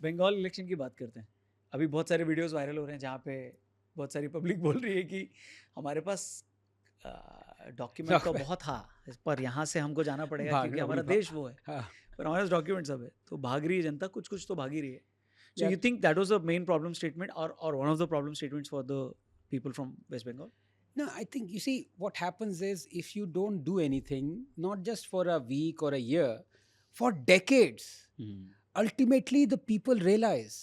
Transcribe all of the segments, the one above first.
Bengal election की बात करते हैं। अभी बहुत सारे वीडियोस वायरल हो रहे हैं जहाँ पे बहुत सारी पब्लिक बोल रही है कि हमारे पास डॉक्यूमेंट तो बहुत था, पर यहाँ से हमको जाना पड़ेगा क्योंकि हमारा देश वो है, हाँ पर हमारे पास डॉक्यूमेंट सब है। तो भाग रही है जनता, कुछ कुछ तो भाग ही रही है। सो यार, you think that was the main problem statement और one of the problem statements for the people from West Bengal? no, I think you see what happens is if you don't do anything, not just for a week or a year, for decades, ultimately the people realize.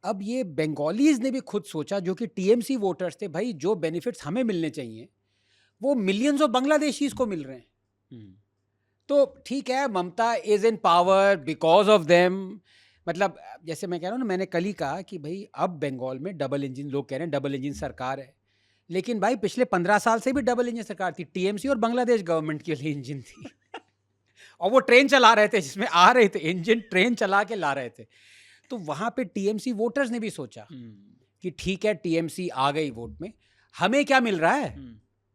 अब ये Bengalis ने भी खुद सोचा, जो कि TMC voters थे, भाई जो बेनिफिट्स हमें मिलने चाहिए वो मिलियंस ऑफ बांग्लादेशीज को मिल रहे हैं। तो ठीक है, Mamata is in power because of them. मतलब जैसे मैं कह रहा हूँ ना, मैंने कल ही कहा कि भाई अब बंगाल में डबल इंजन, लोग कह रहे हैं डबल इंजन सरकार है, लेकिन भाई पिछले 15 साल से भी डबल इंजन सरकार थी। टीएमसी और बांग्लादेश गवर्नमेंट के लिए इंजन थी और वो ट्रेन चला रहे थे, जिसमें आ रहे थे इंजन, ट्रेन चला के ला रहे थे। तो वहां पे टीएमसी वोटर्स ने भी सोचा कि ठीक है, टीएमसी आ गई वोट में, हमें क्या मिल रहा है,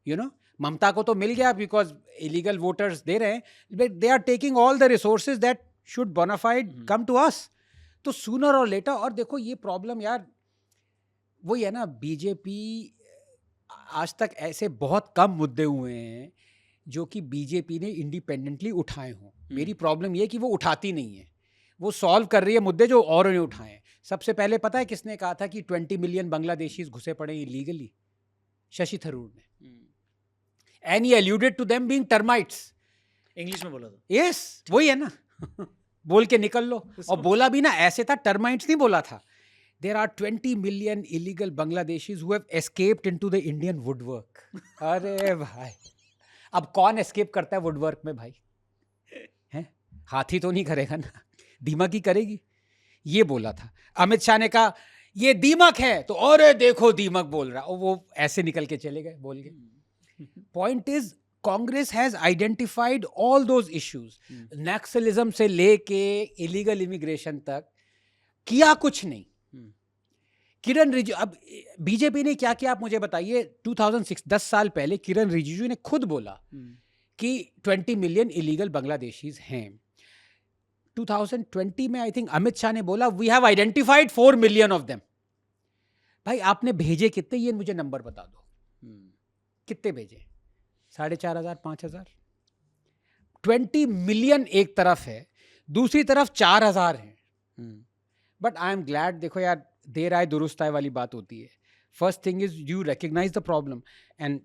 यू नो ममता को तो मिल गया बिकॉज इलीगल वोटर्स दे रहे हैं, but they are taking all the resources that should bona fide come to us. तो सूनर और लेटर, और देखो ये प्रॉब्लम यार वही है ना, बीजेपी आज तक ऐसे बहुत कम मुद्दे हुए हैं जो कि बीजेपी ने इंडिपेंडेंटली उठाए हों। मेरी प्रॉब्लम ये है कि वो उठाती नहीं है, वो सॉल्व कर रही है मुद्दे जो औरों ने उठाए हैं। सबसे पहले पता है किसने कहा था कि 20 मिलियन बांग्लादेशीज घुसे पड़े इलीगली? शशि थरूर ने। And he alluded to them being termites. English में बोला था। यस, वही है ना बोल के निकल लो। और बोला भी ना ऐसे था, टर्माइट्स नहीं बोला था। There are 20 million illegal Bangladeshis who have escaped into the Indian woodwork. अरे भाई, अब कौन एस्केप करता है वुडवर्क में भाई? हैं? हाथी तो नहीं करेगा ना, दीमक ही करेगी। ये बोला था। अमित शाह ने कहा ये दीमक है, तो अरे देखो दीमक बोल रहा, और वो ऐसे निकल के चले गए बोल के। Point is, Congress has identified all those issues, Naxalism से लेके इलीगल इमिग्रेशन तक, किया कुछ नहीं। किरण रिजिजू, अब बीजेपी ने क्या किया आप मुझे बताइए। 2006, 10 साल पहले किरण रिजिजू ने खुद बोला कि 20 मिलियन इलीगल बांग्लादेशीज हैं। 2020 में आई थिंक अमित शाह ने बोला we have identified 4 million of them. भाई आपने भेजे कितने, ये मुझे नंबर बता दो। कितने भेजे? 4,500, 5,000? 20 मिलियन एक तरफ है, दूसरी तरफ 4,000 हैं। बट आई एम ग्लैड, देखो यार, देर आए दुरुस्त आए वाली बात होती है। First thing is you recognise the problem, and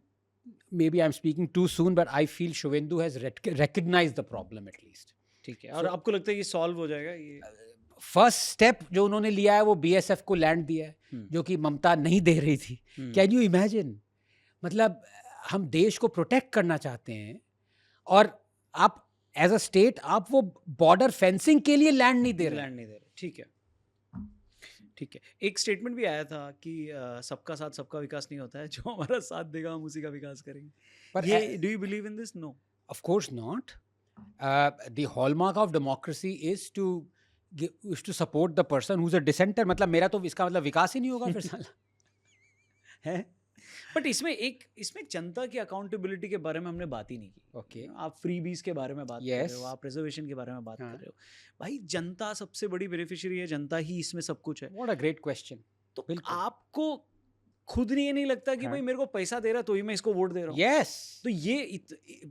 maybe I am speaking too soon, but I feel Suvendu has recognise the problem at least. ठीक है, और आपको लगता है कि सॉल्व हो जाएगा ये? फर्स्ट स्टेप जो उन्होंने लिया है वो बीएसएफ को लैंड दिया है, जो कि ममता नहीं दे रही थी। Can you imagine? मतलब हम देश को प्रोटेक्ट करना चाहते हैं और आप एज अ स्टेट आप वो बॉर्डर फेंसिंग के लिए लैंड नहीं दे रहे। ठीक है, ठीक है। एक स्टेटमेंट भी आया था कि सबका साथ सबका विकास नहीं होता है, जो हमारा साथ देगा हम उसी का विकास करेंगे। पर ये do you believe in this? No, of course not. The hallmark of democracy is to support the person who is a dissenter. मतलब मेरा तो इसका मतलब विकास ही नहीं होगा फिर साला है। बट इसमें जनता की अकाउंटेबिलिटी के बारे में हमने बात ही नहीं की। ओके, आप फ्रीबीज के बारे में बात कर रहे हो, आप रिजर्वेशन के बारे में बात कर रहे हो। भाई जनता सबसे बड़ी बेनिफिशियरी है, जनता ही इसमें सब कुछ है। What a great question. तो आपको खुद नहीं, ये नहीं लगता कि भाई मेरे को पैसा दे रहा है तो ही मैं इसको वोट दे रहा हूँ? यस। तो ये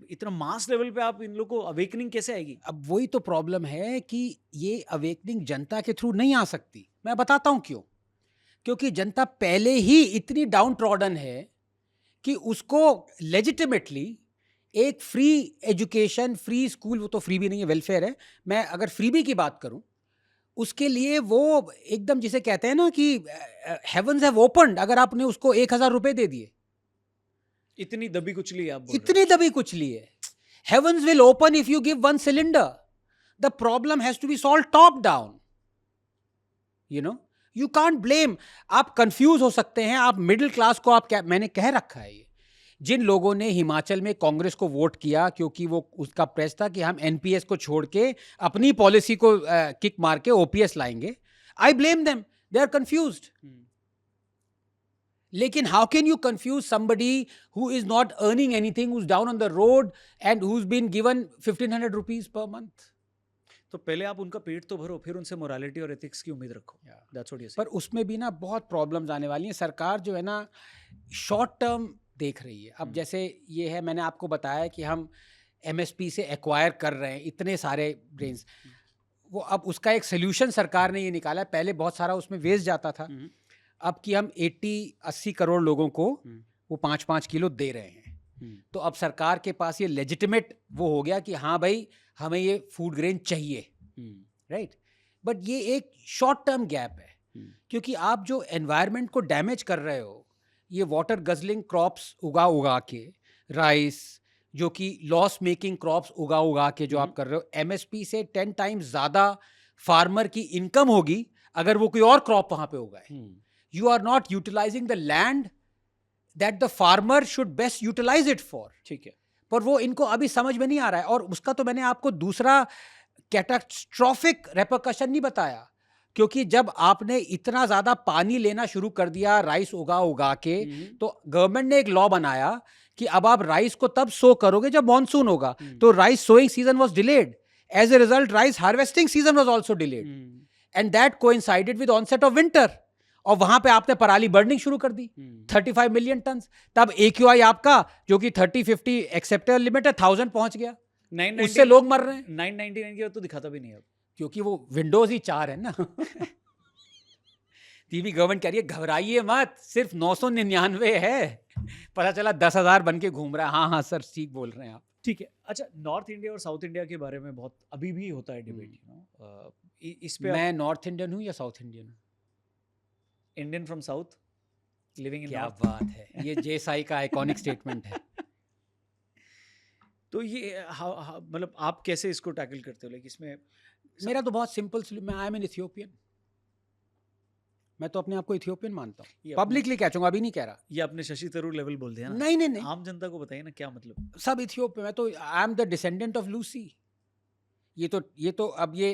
इतना मास लेवल पे आप इन लोगों को अवेकनिंग कैसे आएगी? अब वही तो प्रॉब्लम है कि ये अवेकनिंग जनता के थ्रू नहीं आ सकती। मैं बताता हूँ क्यों। क्योंकि जनता पहले ही इतनी डाउन ट्रॉडन है कि उसको लेजिटिमेटली एक फ्री एजुकेशन, फ्री स्कूल, वो तो फ्री भी नहीं है, वेलफेयर है, मैं अगर फ्रीबी की बात करूं, उसके लिए वो एकदम जिसे कहते हैं ना कि हेवंस हैव ओपन्ड, अगर आपने उसको 1,000 रुपए दे दिए। इतनी दबी कुचली आप बोल इतनी दबी कुचली है। Heavens will open if you give 1 cylinder. The problem has to be solve top down, you know. You can't blame. आप कंफ्यूज हो सकते हैं, आप मिडिल क्लास को आप क्या, मैंने कह रखा है ये, जिन लोगों ने हिमाचल में कांग्रेस को वोट किया क्योंकि वो उसका प्रेस था कि हम एनपीएस को छोड़ के अपनी पॉलिसी को किक मार के ओपीएस लाएंगे, I blame them, they are confused. लेकिन how can you confuse somebody who is not earning anything, who's down on the road and who's been given 1,500 rupees per month? तो पहले आप उनका पेट तो भरो, फिर उनसे मोरालिटी और एथिक्स की उम्मीद रखो। दैट्स व्हाट यू से। पर उसमें भी ना बहुत प्रॉब्लम्स आने वाली हैं। सरकार जो है ना शॉर्ट टर्म देख रही है। अब जैसे ये है, मैंने आपको बताया कि हम MSP से एक्वायर कर रहे हैं इतने सारे ग्रेन्स, वो अब उसका एक सोल्यूशन सरकार ने ये निकाला है। पहले बहुत सारा उसमें वेस्ट जाता था, अब कि हम 80-80 करोड़ लोगों को वो 5-5 किलो दे रहे हैं। तो अब सरकार के पास ये लेजिटिमेट वो हो गया कि हाँ भाई हमें ये फूड ग्रेन चाहिए, राइट। बट ये एक शॉर्ट टर्म गैप है, क्योंकि आप जो एनवायरनमेंट को डैमेज कर रहे हो, ये वाटर गजलिंग क्रॉप्स उगा के, राइस जो कि लॉस मेकिंग क्रॉप्स उगा के जो आप कर रहे हो, MSP से 10 टाइम्स ज़्यादा फार्मर की इनकम होगी अगर वो कोई और क्रॉप वहाँ पे उगाए। You are not utilising the land that the farmer should best utilise it for. ठीक है, पर वो इनको अभी समझ में नहीं आ रहा है। और उसका तो मैंने आपको दूसरा कैटास्ट्रोफिक रेपरकशन नहीं बताया, क्योंकि जब आपने इतना ज़्यादा पानी लेना शुरू कर दिया राइस उगा के, तो गवर्नमेंट ने एक लॉ बनाया कि अब आप राइस को तब सो करोगे जब मॉनसून होगा। तो rice sowing season was delayed, as a result rice harvesting season was also delayed, and that coincided with onset of winter. और वहां पे आपने पराली बर्निंग शुरू कर दी, 35 मिलियन टन। तब AQI आपका जो कि 30-50 एक्सेप्टेबल लिमिट है, 1000 पहुंच गया, उससे लोग मर रहे हैं। 999 की तो दिखाता भी नहीं अब, क्योंकि वो विंडोज ही 4 है ना। टीवी गवर्नमेंट कह रही है घबराइए मत, सिर्फ 999 है, पता चला 10,000 बन के घूम रहा है। हाँ हाँ सर, ठीक बोल रहे हैं आप। ठीक है। अच्छा, नॉर्थ इंडिया और साउथ इंडिया के बारे में बहुत अभी भी होता है डिबेट, इस पे। मैं नॉर्थ इंडियन हूँ या साउथ इंडियन हूँ? Indian from south, living in क्या नॉर्थ। बात है, ये जेसाई का आइकॉनिक स्टेटमेंट है। तो ये मतलब आप कैसे इसको टैकल करते हो? लाइक इसमें मेरा तो बहुत सिंपल, मैं आई एम एन इथियोपियन। मैं तो अपने आप को इथियोपियन मानता हूँ, पब्लिकली कह चूंगा, अभी नहीं कह रहा। ये आपने शशि थरूर लेवल बोल दिया ना? नहीं, आम जनता को बताइए ना क्या मतलब। सब इथियोपियन। मैं तो I am the descendant of Lucy. ये तो अब ये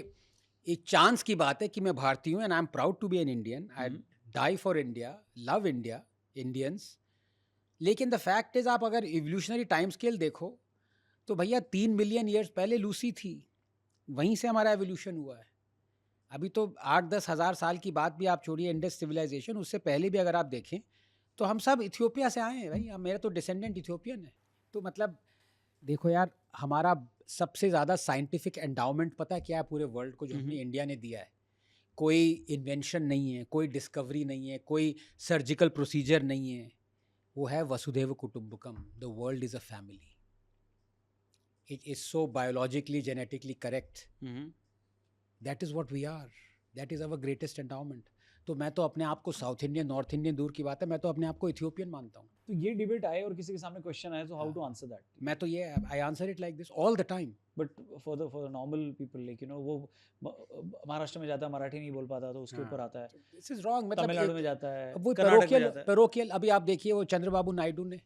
एक चांस की बात है कि मैं भारतीय हूँ, and I am proud to be an Indian. I die for India, love India, Indians. लेकिन द फैक्ट इज, आप अगर इवोल्यूशनरी टाइम स्केल देखो तो भैया 3 मिलियन ईयर्स पहले लूसी थी, वहीं से हमारा एवोल्यूशन हुआ है। अभी तो 8-10 हज़ार साल की बात भी आप छोड़िए, इंडस सिविलाइजेशन, उससे पहले भी अगर आप देखें तो हम सब इथियोपिया से आए हैं भाई। मेरा तो डिसेंडेंट इथियोपियन है। तो मतलब देखो यार, हमारा सबसे ज़्यादा साइंटिफिक एंडाउमेंट पता है क्या है पूरे वर्ल्ड को, जो हमने इंडिया ने दिया है? कोई इन्वेंशन नहीं है, कोई डिस्कवरी नहीं है, कोई सर्जिकल प्रोसीजर नहीं है, वो है वसुधैव कुटुंबकम, the world is a family. It is so biologically, genetically correct. That is what we are. That is our greatest endowment. तो मैं तो अपने आप को साउथ इंडियन, नॉर्थ इंडियन दूर की बात है, मैं तो अपने आप को इथियोपियन मानता हूँ। तो ये डिबेट आए और किसी के सामने क्वेश्चन आए, तो हाउ टू आंसर दैट? मैं तो ये, I answer it like this all the time. But for the normal people, like वो महाराष्ट्र में जाता है, मराठी नहीं बोल पाता, तो उसके ऊपर आता है दिस इज रॉन्ग। मतलब तमिलनाडु में जाता है, वो पैरोकियल। अभी आप देखिए वो चंद्रबाबू नायडू ने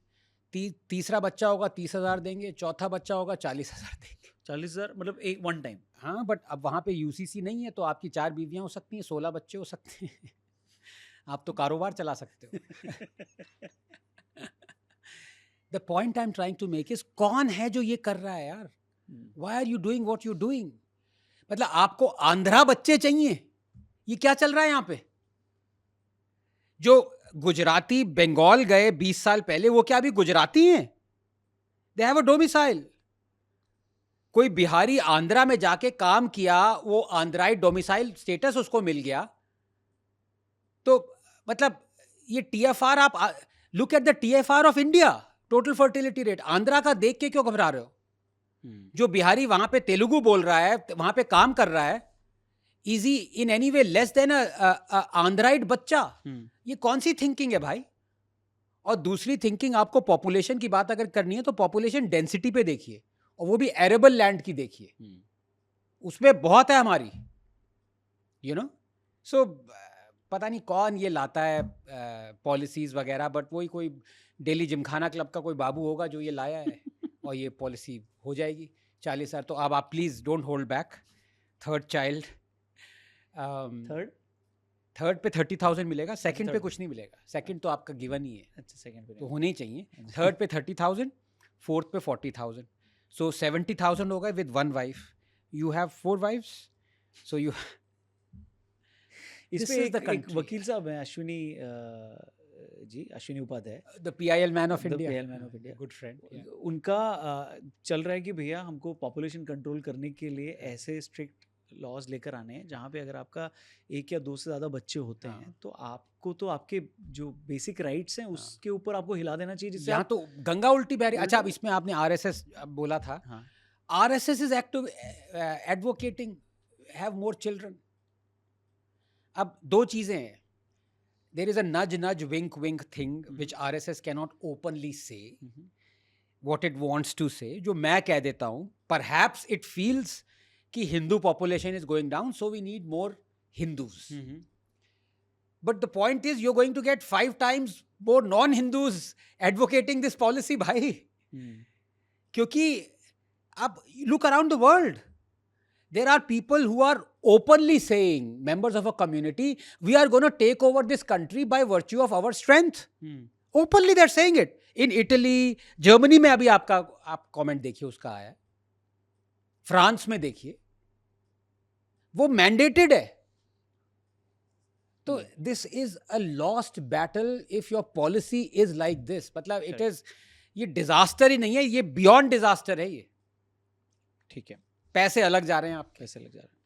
तीसरा बच्चा होगा 30,000 देंगे, चौथा बच्चा होगा 40,000 देंगे। 40,000 मतलब एक वन टाइम? हाँ, बट अब वहाँ पे UCC नहीं है, तो आपकी 4 बीवियाँ हो सकती हैं, 16 बच्चे हो सकते हैं। आप तो कारोबार चला सकते हो। The point I am trying to make is, कौन है जो ये कर रहा है यार? Why are you doing what you doing? मतलब आपको आंध्रा बच्चे चाहिए? ये क्या चल रहा है यहाँ पे? जो गुजराती बंगाल गए 20 साल पहले, वो क्या अभी गुजराती हैं? They have a domicile. कोई बिहारी आंध्रा में जाके काम किया, वो आंध्राई डोमिसाइल स्टेटस उसको मिल गया। तो मतलब ये TFR, आप look at the TFR of India, total fertility rate. Andhra का देख के क्यों घबरा रहे हो? जो बिहारी वहां पे तेलुगु बोल रहा है, वहां पे काम कर रहा है, is he in any way less than Andhraite बच्चा? ये कौन सी थिंकिंग है भाई? और दूसरी थिंकिंग, आपको पॉपुलेशन की बात अगर करनी है तो पॉपुलेशन डेंसिटी पे देखिए, और वो भी एरेबल लैंड की देखिए, उसमें बहुत है हमारी, यू नो। सो पता नहीं कौन ये लाता है पॉलिसीज वगैरह, बट वही कोई दिल्ली जिमखाना क्लब का कोई बाबू होगा जो ये लाया है, और ये पॉलिसी हो जाएगी 40,000। तो अब आप please don't hold back. Third child, third पे 30,000 मिलेगा, सेकंड पे कुछ नहीं मिलेगा। सेकंड तो आपका गिवन ही है। अच्छा, सेकंड पे तो होने ही चाहिए। थर्ड पे 30,000, फोर्थ पे 40,000, सो 70,000 होगा with 1 wife, you have 4 wives, so you इस This पे is एक, the एक country. वकील साहब हैं Ashwini ji, Ashwini Upadhyay, the PIL man of the India, PIL man of India, good friend. Yeah. उनका चल रहा है कि भैया हमको पॉपुलेशन कंट्रोल करने के लिए ऐसे स्ट्रिक्ट लॉज लेकर आने हैं जहाँ पे अगर आपका 1 या 2 से ज़्यादा बच्चे होते हाँ. हैं तो आपको तो आपके जो बेसिक राइट्स हैं उसके ऊपर आपको हिला देना चाहिए जिससे यहाँ आप, तो गंगा उल्टी बह रही. अच्छा, अब इसमें आपने RSS बोला था. हाँ RSS is active advocating have more children. अब 2 चीजें हैं. There is a nudge wink thing which RSS cannot openly say what it wants to say, जो मैं कह देता हूँ. Perhaps it feels कि Hindu population is going down, so we need more Hindus. But the point is, you're going to get 5 times more non-Hindus advocating this policy, भाई. क्योंकि अब look around the world. There are people who are openly saying, members of a community, we are going to take over this country by virtue of our strength. Openly they're saying it. In Italy, Germany में अभी आप comment देखिए उसका आया. France में देखिए, वो mandated है. तो this is a lost battle if your policy is like this. मतलब it is, ये disaster ही नहीं है, ये beyond disaster है ये. ठीक है, पैसे अलग जा रहे हैं आपके. पैसे लग जा रहे हैं.